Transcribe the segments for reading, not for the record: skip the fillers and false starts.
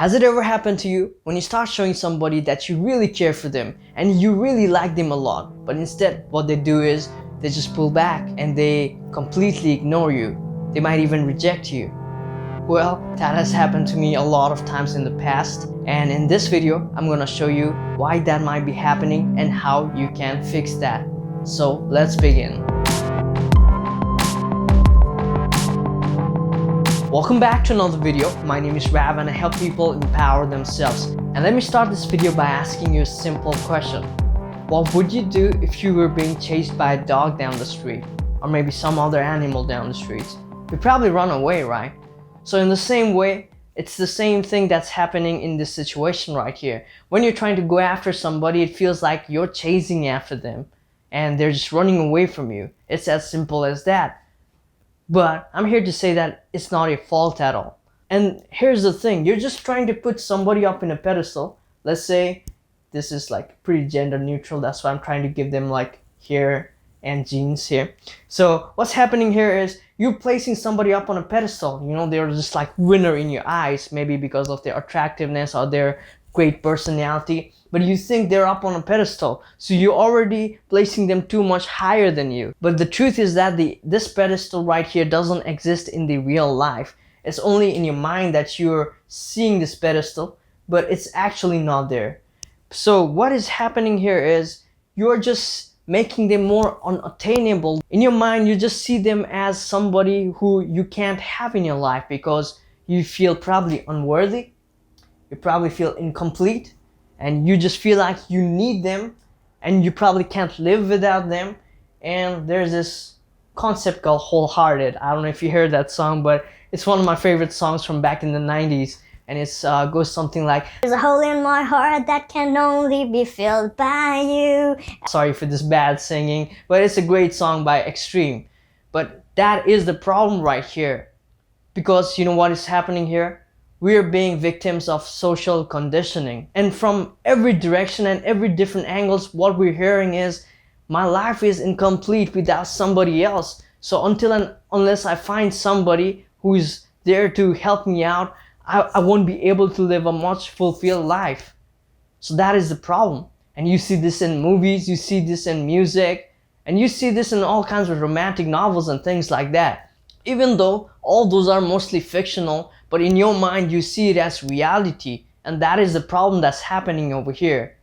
Has it ever happened to you when you start showing somebody that you really care for them and you really like them a lot, but instead what they do is they just pull back and they completely ignore you. They might even reject you. Well, that has happened to me a lot of times in the past, and in this video I'm gonna show you why that might be happening and how you can fix that. So let's begin. Welcome back to another video. My name is Rav and I help people empower themselves. And let me start this video by asking you a simple question. What would you do if you were being chased by a dog down the street? Or maybe some other animal down the street? You'd probably run away, right? So in the same way, it's the same thing that's happening in this situation right here. When you're trying to go after somebody, it feels like you're chasing after them and they're just running away from you. It's as simple as that. But I'm here to say that it's not your fault at all. And here's the thing, you're just trying to put somebody up in a pedestal. Let's say this is like pretty gender neutral, that's why I'm trying to give them like hair and jeans here. So what's happening here is you're placing somebody up on a pedestal. You know, they're just like winner in your eyes, maybe because of their attractiveness or their great personality, but you think they're up on a pedestal, so you're already placing them too much higher than you. But the truth is that this pedestal right here doesn't exist in the real life. It's only in your mind that you're seeing this pedestal, but it's actually not there. So what is happening here is you're just making them more unattainable. In your mind, you just see them as somebody who you can't have in your life because you feel probably unworthy. You probably feel incomplete and you just feel like you need them and you probably can't live without them. And there's this concept called wholehearted. I don't know if you heard that song, but it's one of my favorite songs from back in the 90s. And it goes something like, "There's a hole in my heart that can only be filled by you." Sorry for this bad singing, but it's a great song by Extreme. But that is the problem right here. Because you know what is happening here? We are being victims of social conditioning. And from every direction and every different angles, what we're hearing is, my life is incomplete without somebody else. So until and unless I find somebody who's there to help me out, I won't be able to live a much fulfilled life. So that is the problem. And you see this in movies, you see this in music, and you see this in all kinds of romantic novels and things like that. Even though all those are mostly fictional, but in your mind you see it as reality, and that is the problem that's happening over here.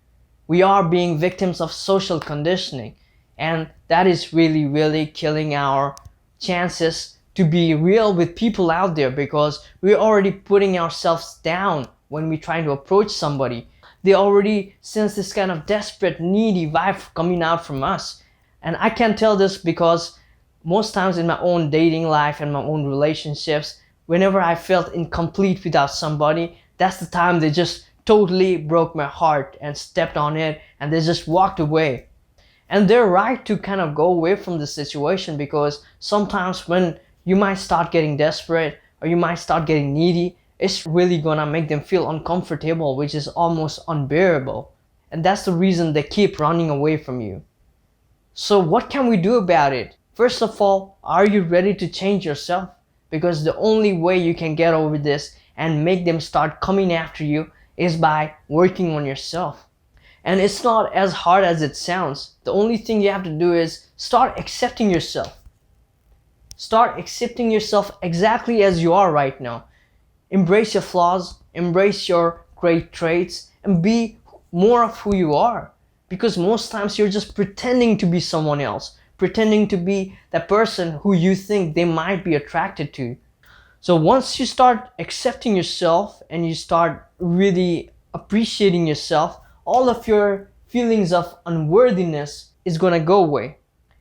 We are being victims of social conditioning, and that is really killing our chances to be real with people out there, because we're already putting ourselves down when we try to approach somebody. They already sense this kind of desperate, needy vibe coming out from us. And I can tell this because most times in my own dating life and my own relationships, whenever I felt incomplete without somebody, that's the time they just totally broke my heart and stepped on it and they just walked away. And they're right to kind of go away from the situation, because sometimes when you might start getting desperate or you might start getting needy, it's really gonna make them feel uncomfortable, which is almost unbearable. And that's the reason they keep running away from you. So what can we do about it? First of all, are you ready to change yourself? Because the only way you can get over this and make them start coming after you is by working on yourself. And it's not as hard as it sounds. The only thing you have to do is start accepting yourself. Start accepting yourself exactly as you are right now. Embrace your flaws, embrace your great traits, and be more of who you are. Because most times you're just pretending to be someone else. Pretending to be that person who you think they might be attracted to. So once you start accepting yourself and you start really appreciating yourself, all of your feelings of unworthiness is gonna go away.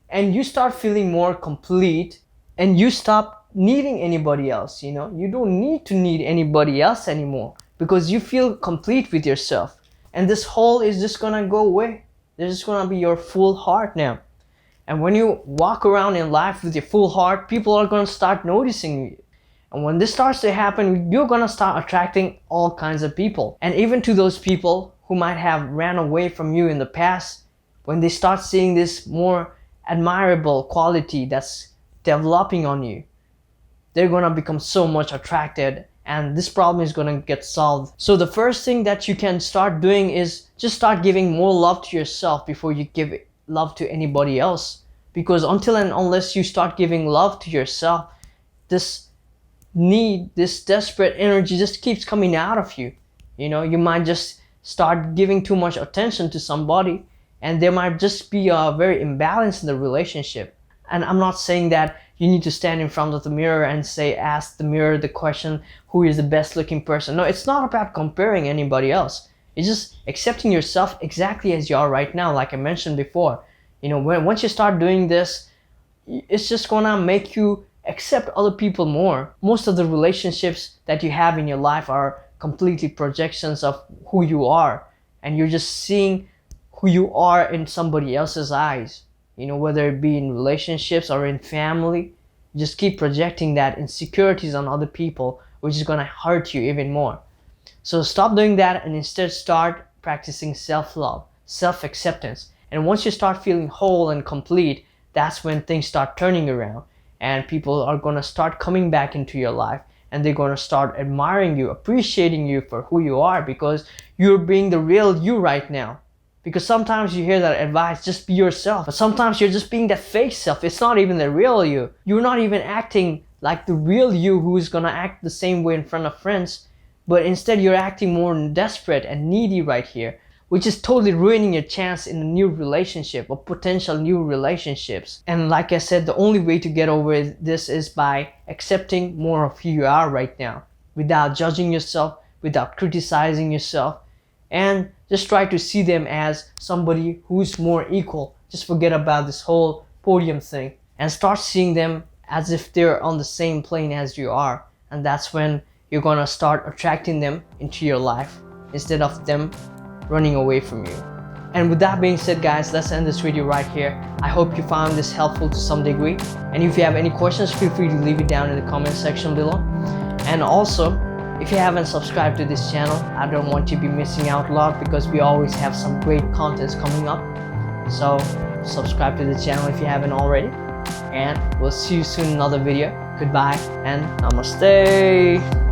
And you start feeling more complete and you stop needing anybody else, you know? You don't need to need anybody else anymore because you feel complete with yourself. And this hole is just gonna go away. There's just gonna be your full heart now. And when you walk around in life with your full heart, people are going to start noticing you. And when this starts to happen, you're going to start attracting all kinds of people. And even to those people who might have ran away from you in the past, when they start seeing this more admirable quality that's developing on you, they're going to become so much attracted and this problem is gonna get solved. So the first thing that you can start doing is just start giving more love to yourself before you give love to anybody else. Because until and unless you start giving love to yourself, this need, this desperate energy just keeps coming out of you. You might just start giving too much attention to somebody, and there might just be a very imbalance in the relationship. And I'm not saying that you need to stand in front of the mirror and ask the mirror the question, who is the best looking person? No, it's not about comparing anybody else. It's just accepting yourself exactly as you are right now, like I mentioned before. Once you start doing this, it's just gonna make you accept other people more. Most of the relationships that you have in your life are completely projections of who you are, and you're just seeing who you are in somebody else's eyes. Whether it be in relationships or in family, you just keep projecting that insecurities on other people, which is gonna hurt you even more. So stop doing that and instead start practicing self-love, self-acceptance. And once you start feeling whole and complete, that's when things start turning around, and people are gonna start coming back into your life, and they're gonna start admiring you, appreciating you for who you are, because you're being the real you right now. Because sometimes you hear that advice, just be yourself. But sometimes you're just being that fake self. It's not even the real you. You're not even acting like the real you who is gonna act the same way in front of friends. But instead you're acting more desperate and needy right here, which is totally ruining your chance in a new relationship or potential new relationships. And like I said, the only way to get over this is by accepting more of who you are right now, without judging yourself, without criticizing yourself, and just try to see them as somebody who's more equal. Just forget about this whole podium thing and start seeing them as if they're on the same plane as you are. And that's when you're gonna start attracting them into your life instead of them running away from you. And with that being said, guys, let's end this video right here. I hope you found this helpful to some degree. And if you have any questions, feel free to leave it down in the comment section below. And also, if you haven't subscribed to this channel, I don't want you to be missing out a lot, because we always have some great contents coming up. So subscribe to the channel if you haven't already. And we'll see you soon in another video. Goodbye and namaste.